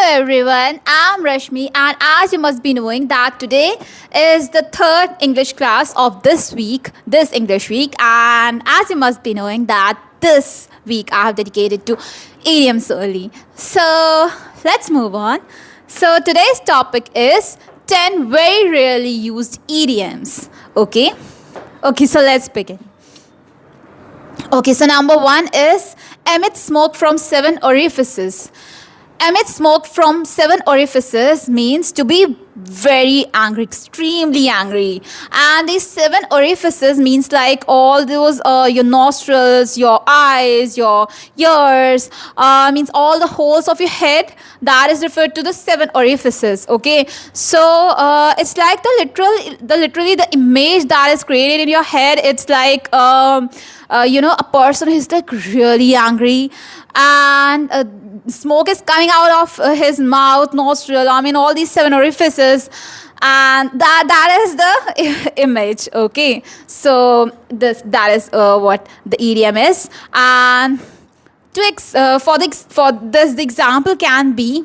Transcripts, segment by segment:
everyone, I'm Rashmi, and as you must be knowing that today is the third English class of this English week, and as you must be knowing that this week I have dedicated to idioms only. So let's move on. So today's topic is 10 very rarely used idioms. Okay, so let's begin. Okay, so number one is emit smoke from seven orifices. Emit smoke from seven orifices means to be very angry, extremely angry. And these seven orifices means like all those your nostrils, your eyes, your ears, means all the holes of your head. That is referred to the seven orifices. Okay, so it's like literally the image that is created in your head. It's like a person who's like really angry, and smoke is coming out of his mouth, nostril, all these seven orifices, and that is the image. Okay, so that is what the idiom is. And for this, the example can be,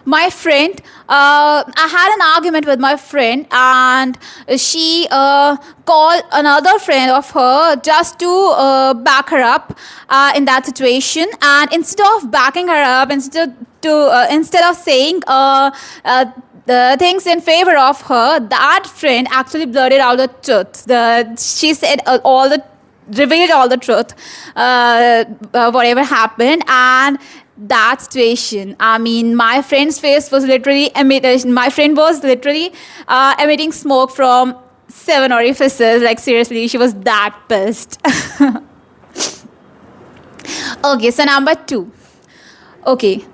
my friend, I had an argument with my friend, and she called another friend of her just to back her up in that situation. And instead of backing her up, instead of saying the things in favor of her, that friend actually blurted out the truth. She said revealed all the truth, whatever happened. And that situation, my friend's face was literally my friend was literally emitting smoke from seven orifices. Like, seriously, she was that pissed. Okay, so number two. Okay,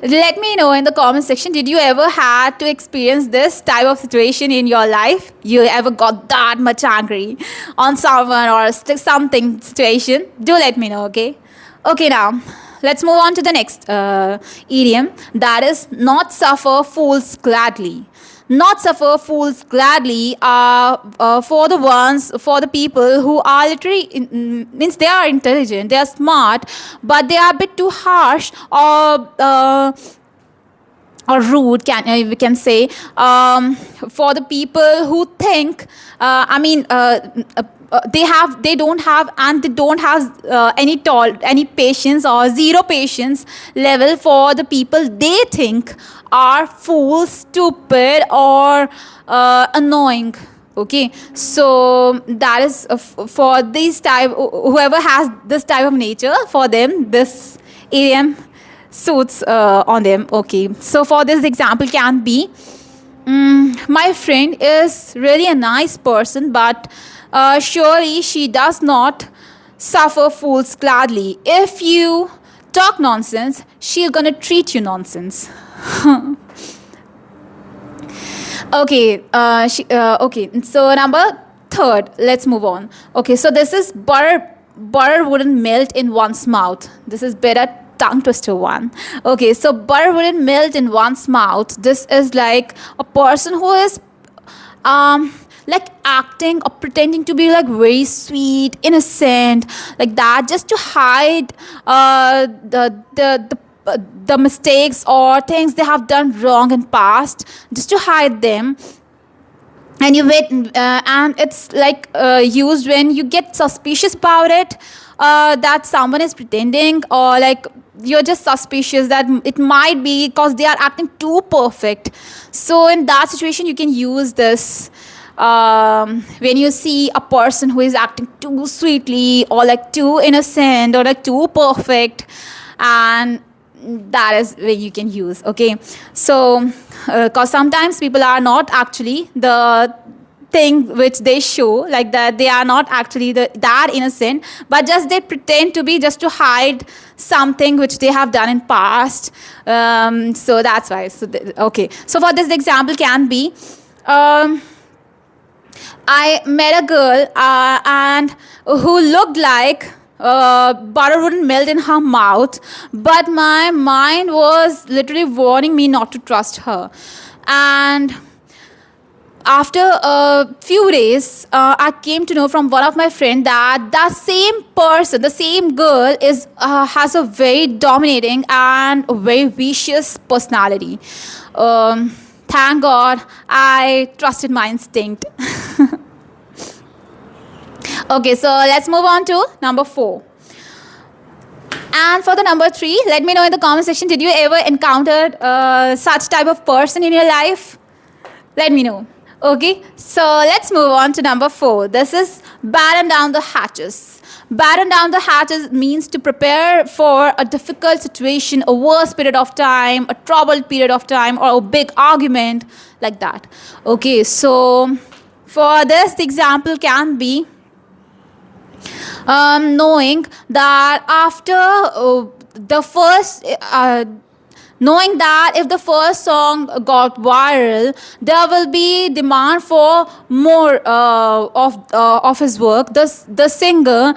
let me know in the comment section, did you ever had to experience this type of situation in your life? You ever got that much angry on someone or something situation? Do let me know. Okay, now let's move on to the next idiom, that is not suffer fools gladly. Not suffer fools gladly are for the people who are literally, means they are intelligent, they are smart, but they are a bit too harsh or rude, we can say, for the people who think, they don't have any patience or zero patience level for the people they think are fools, stupid, or annoying. Okay, so that is for this type, whoever has this type of nature, for them this idiom suits on them. Okay, so for this example can be, my friend is really a nice person, but surely she does not suffer fools gladly. If you talk nonsense, she's gonna treat you nonsense. Okay, okay, so number third, let's move on. Okay, so this is butter wouldn't melt in one's mouth. This is better tongue twister one. Okay, so butter wouldn't melt in one's mouth. This is like a person who is like acting or pretending to be like very sweet, innocent, like that, just to hide the mistakes or things they have done wrong in past, just to hide them. And you wait, and it's like used when you get suspicious about it, that someone is pretending, or like you're just suspicious that it might be because they are acting too perfect. So in that situation you can use this when you see a person who is acting too sweetly, or like too innocent, or like too perfect, and that is where you can use. Okay, so because sometimes people are not actually the thing which they show, like that they are not actually that innocent, but just they pretend to be, just to hide something which they have done in past. So that's why. Okay, so for this example can be, I met a girl and who looked like butter wouldn't melt in her mouth, but my mind was literally warning me not to trust her. And after a few days, I came to know from one of my friend that the same person, the same girl, is has a very dominating and very vicious personality. Um, thank God I trusted my instinct. Okay, so let's move on to number 4. And for the number 3, let me know in the comment section, did you ever encounter such type of person in your life? Let me know. Okay, so let's move on to number 4. This is batten down the hatches. Batten down the hatches means to prepare for a difficult situation, a worse period of time, a troubled period of time, or a big argument, like that. Okay, so for this, the example can be knowing that after the first knowing that if the first song got viral, there will be demand for more of his work. The singer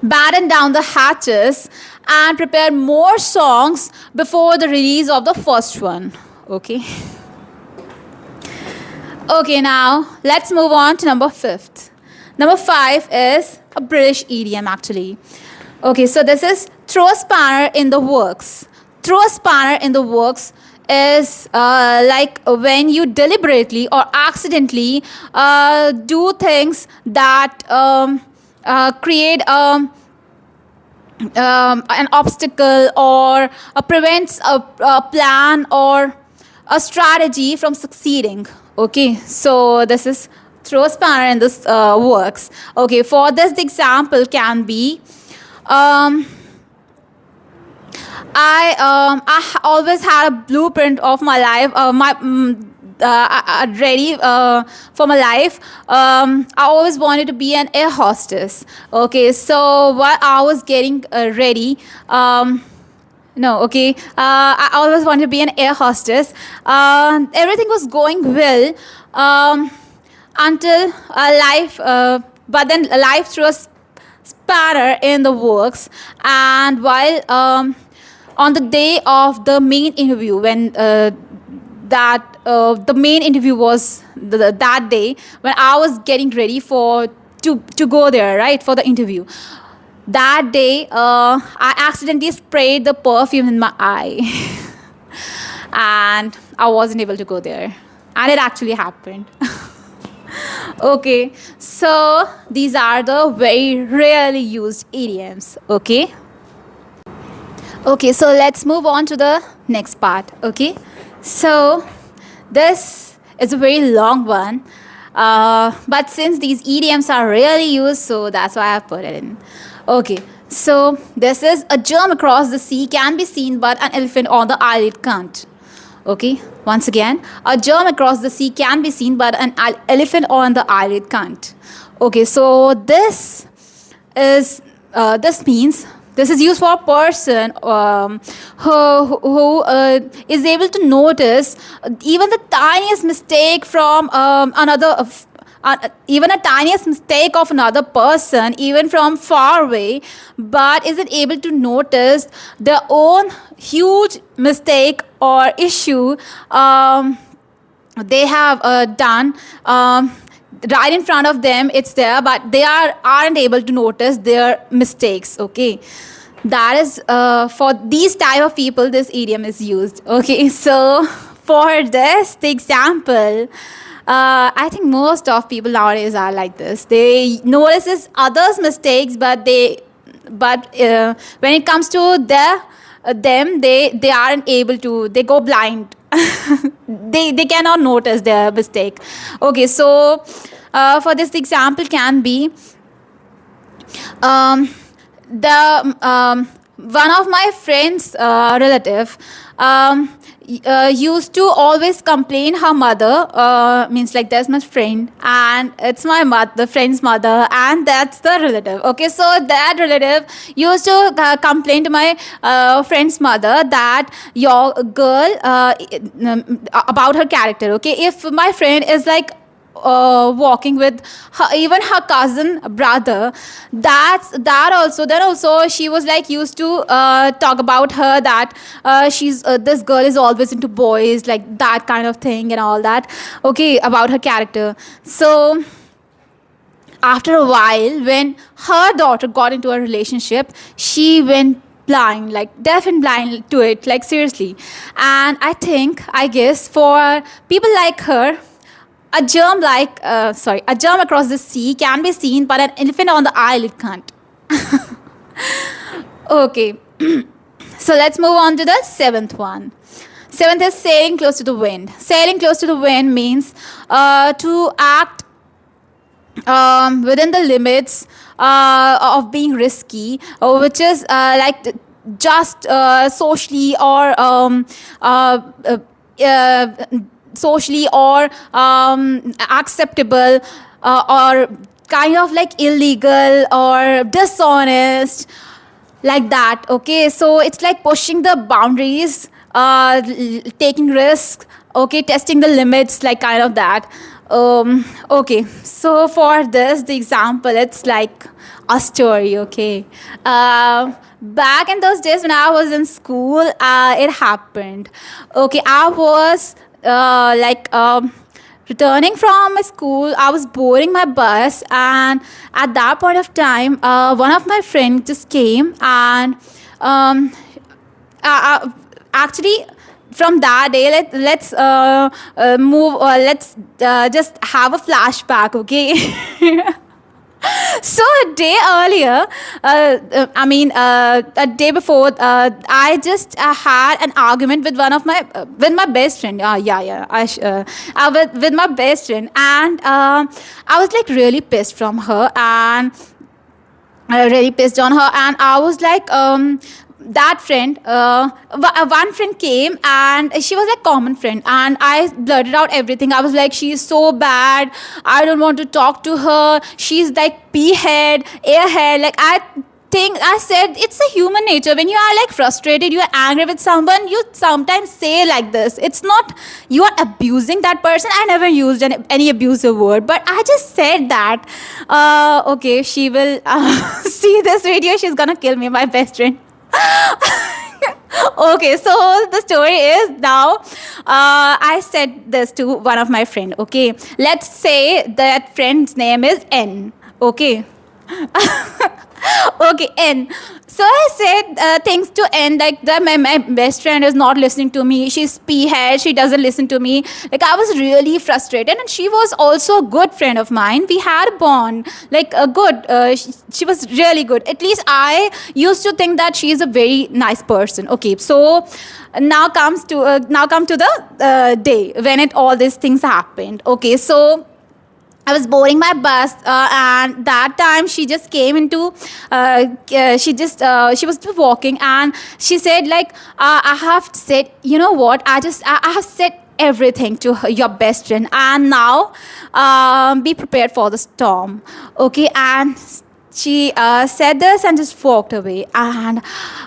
batten down the hatches and prepare more songs before the release of the first one. Okay. Okay, now let's move on to number 5. Number 5 is a British idiom actually. Okay, so this is throw a spanner in the works. Throw a spanner in the works is like when you deliberately or accidentally do things that create an obstacle or prevents a plan or a strategy from succeeding. Okay, so this is throw a spanner in this works. Okay, for this the example can be I always had a blueprint of my life, ready for my life. I always wanted to be an air hostess. Okay, so while I was getting ready, no, okay. I always wanted to be an air hostess. Everything was going well until life, but then life threw a spanner in the works. And while on the day of the main interview, when the main interview was that day, when I was getting ready to go there, right, for the interview. That day, I accidentally sprayed the perfume in my eye, and I wasn't able to go there. And it actually happened. Okay, so these are the very rarely used idioms. Okay. Okay, so let's move on to the next part. Okay, so this is a very long one, but since these idioms are rarely used, so that's why I put it in. Okay, so this is a germ across the sea can be seen, but an elephant on the island can't. Okay, once again, a germ across the sea can be seen, but an elephant on the island can't. Okay, so this is this means this is used for a person who is able to notice even the tiniest mistake from even a tiniest mistake of another person, even from far away, but isn't able to notice their own huge mistake or issue they have done. Right in front of them, it's there, but they aren't able to notice their mistakes. Okay, that is for these type of people, this idiom is used. Okay, so for this, the example. I think most of people nowadays are like this. They notices others' mistakes, but when it comes to them, they aren't able to. They go blind. they cannot notice their mistake. Okay, so for this, the example can be the one of my friends' relative. Used to always complain her mother, means like there's my friend and it's my mother, the friend's mother, and that's the relative. Okay, so that relative used to complain to my friend's mother that your girl about her character. Okay, if my friend is like walking with her, even her cousin brother. That also, then also she was like used to talk about her that she's this girl is always into boys, like that kind of thing and all that. Okay, about her character. So after a while, when her daughter got into a relationship, she went blind, like deaf and blind to it, like seriously. And I guess for people like her, a germ across the sea can be seen, but an elephant on the isle it can't. Okay, so let's move on to the seventh one. Seventh is sailing close to the wind. Sailing close to the wind means to act within the limits of being risky, which is just socially or uh, socially or acceptable, or kind of like illegal or dishonest, like that. Okay, so it's like pushing the boundaries, taking risks, okay, testing the limits, like kind of that. Okay, so for this the example, it's like a story. Okay, back in those days when I was in school, it happened. Okay, I was returning from my school. I was boarding my bus, and at that point of time, one of my friends just came and um, actually from that day, let's move, or let's just have a flashback. Okay. So a day earlier, a day before, I just had an argument with one of my with my best friend. With my best friend, and I was like really pissed from her, and really pissed on her, and I was like, that friend, one friend came, and she was like common friend, and I blurted out everything. I was like, she's so bad, I don't want to talk to her, she's like pea head, airhead, like I said it's a human nature. When you are like frustrated, you are angry with someone, you sometimes say like this. It's not you are abusing that person. I never used any abusive word, but I just said that. Okay, she will see this video. She's gonna kill me, my best friend. Okay, so the story is now, I said this to one of my friend. Okay, let's say that friend's name is N. Okay. Okay, N. So I said things to N, like that my best friend is not listening to me. She's peahead. She doesn't listen to me. Like I was really frustrated, and she was also a good friend of mine. We had a bond, like a good. She was really good. At least I used to think that she is a very nice person. Okay, so now come to the day when all these things happened. Okay, so I was boarding my bus, and that time she just came into. She was walking, and she said like, I have said, you know what? I have said everything to her, your best friend, and now, be prepared for the storm. Okay, and she said this and just walked away, and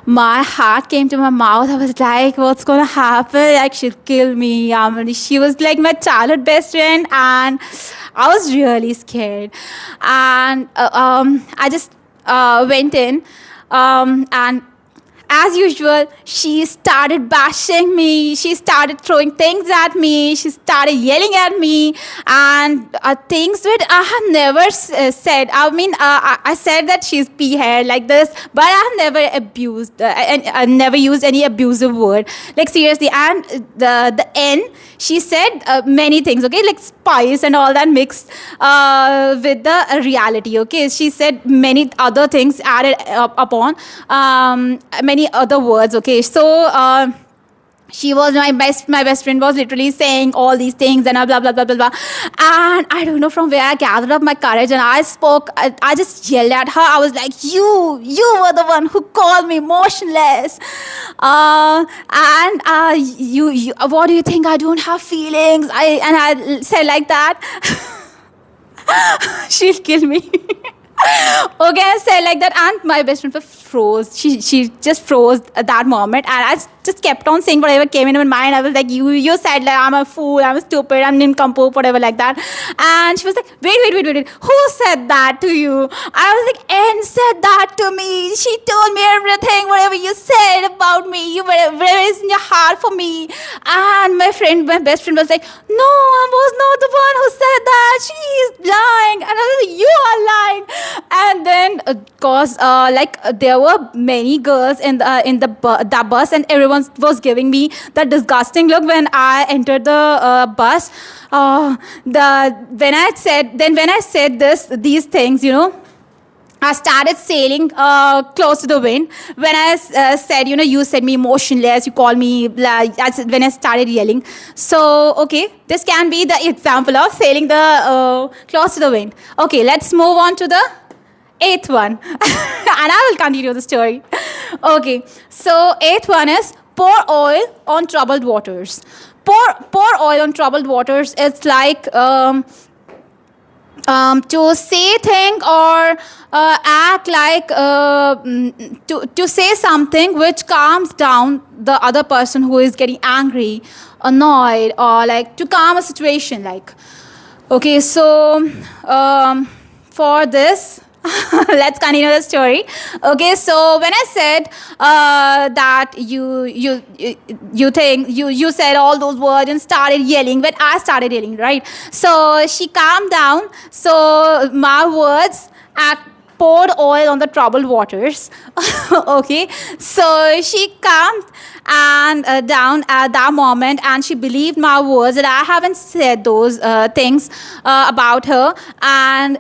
my heart came to my mouth. I was like, what's gonna happen? Like, she'll kill me. She was like my childhood best friend, and I was really scared. And I just went in, and as usual, she started bashing me. She started throwing things at me. She started yelling at me, and things that I have never said. I mean, I said that she's pea hair like this, but I have never abused, and I never used any abusive word. Like seriously, and the N, she said many things. Okay, like spice and all that mixed with the reality. Okay, she said many other things added upon many other words. Okay, so she was my best friend was literally saying all these things and blah blah blah blah blah. And I don't know from where I gathered up my courage, and I spoke. I just yelled at her. I was like, you were the one who called me motionless, and you what do you think? I don't have feelings. I said like that. She'll kill me. Okay, I said like that, and my best friend froze. She just froze at that moment, and I just kept on saying whatever came in my mind. I was like, you said like I'm a fool, I'm stupid, I'm nincompoop, whatever like that. And she was like, wait, who said that to you? I was like, Anne said that to me. She told me everything, whatever you said about me, whatever is in your heart for me. And my best friend was like, no, I was not the one who said that. She is lying. And I was like, you are lying. And then, cause there were many girls in the bus, and everyone was giving me that disgusting look when I entered the bus. When I said these things, I started sailing close to the wind. When I said, you said me emotionless, you called me, when I started yelling. So, okay, this can be the example of sailing the close to the wind. Okay, let's move on to the 8th one. And I will continue the story. Okay, so 8th one is pour oil on troubled waters. Pour oil on troubled waters is like... to say thing or act like to say something which calms down the other person who is getting angry, annoyed, or like to calm a situation. Like, okay, so for this, let's continue the story. Okay, so when I said that you said all those words and started yelling, when I started yelling, right? So she calmed down. So my words poured oil on the troubled waters. Okay, so she calmed and down at that moment, and she believed my words that I haven't said those things about her. And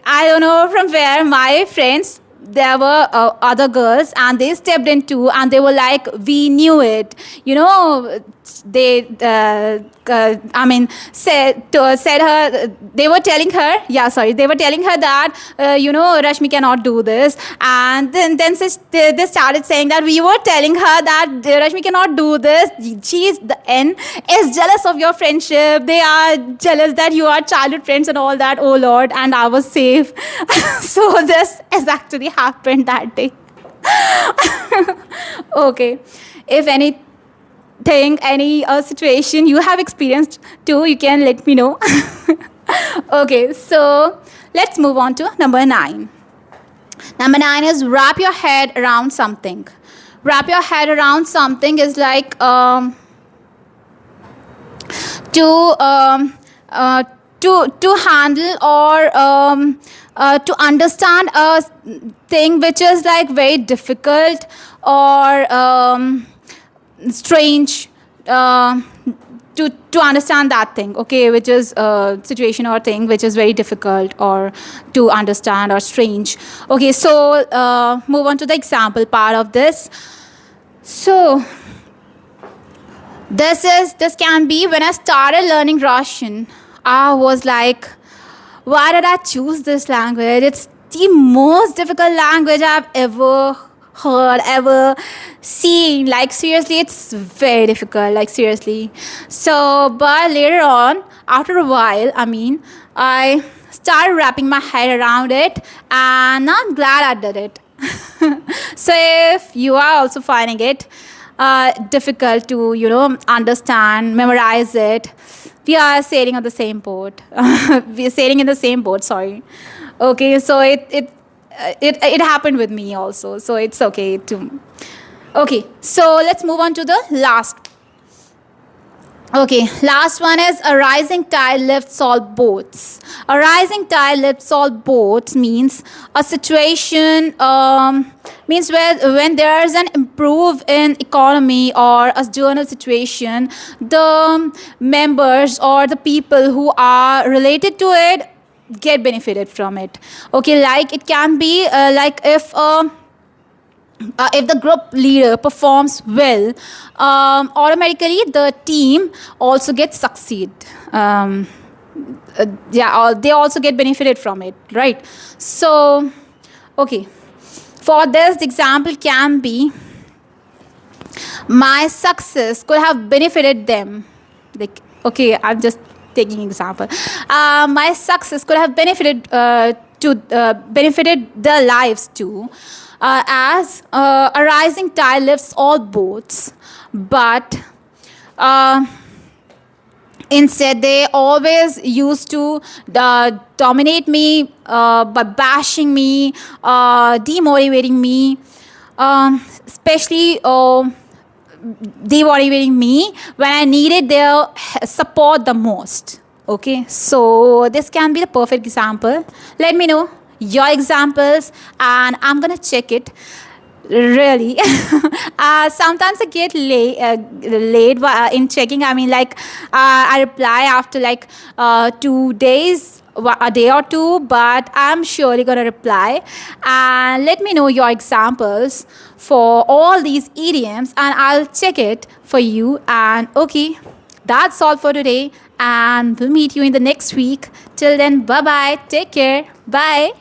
I don't know from where my friends, there were other girls, and they stepped in too, and they were like, we knew it, they said her, they were telling her, they were telling her that Rashmi cannot do this. And then they started saying that we were telling her that Rashmi cannot do this, she's the N is jealous of your friendship, they are jealous that you are childhood friends and all that. Oh Lord, and I was safe. So this has actually happened that day. Okay, if any situation you have experienced too, you can let me know. Okay, so let's move on to number 9. Number 9 is wrap your head around something. Wrap your head around something is like to handle or to understand a thing which is like very difficult or strange, to understand that thing, okay, which is a situation or thing which is very difficult or to understand or strange. Okay, so move on to the example part of this. So this can be when I started learning Russian. I was like, why did I choose this language? It's the most difficult language I've ever heard, ever seen. Like, seriously, it's very difficult. Like, seriously. So, but later on, after a while, I started wrapping my head around it, and I'm glad I did it. So, if you are also finding it difficult to, understand, memorize it, we are sailing on the same boat. We are sailing in the same boat, sorry. Okay, so it happened with me also, so it's okay too. Okay, so let's move on to the last. Okay, last one is a rising tide lifts all boats. A rising tide lifts all boats means a situation, means when there is an improve in economy or a general situation, the members or the people who are related to it get benefited from it. Okay, like it can be like if the group leader performs well, automatically the team also gets succeed. They also get benefited from it, right? So, okay, for this, the example can be, my success could have benefited them. Like, okay, I'm just taking example. My success could have benefited benefited their lives too. as a rising tide lifts all boats, but uh, instead they always used to dominate me by bashing me, demotivating me, especially demotivating me when I needed their support the most. Okay, so this can be the perfect example. Let me know your examples and I'm gonna check it. Really, sometimes I get late in checking. I mean, like, I reply after like 2 days, a day or two, but I'm surely gonna reply. And let me know your examples for all these idioms, and I'll check it for you. And okay, that's all for today, and we'll meet you in the next week. Till then, bye bye. Take care. Bye.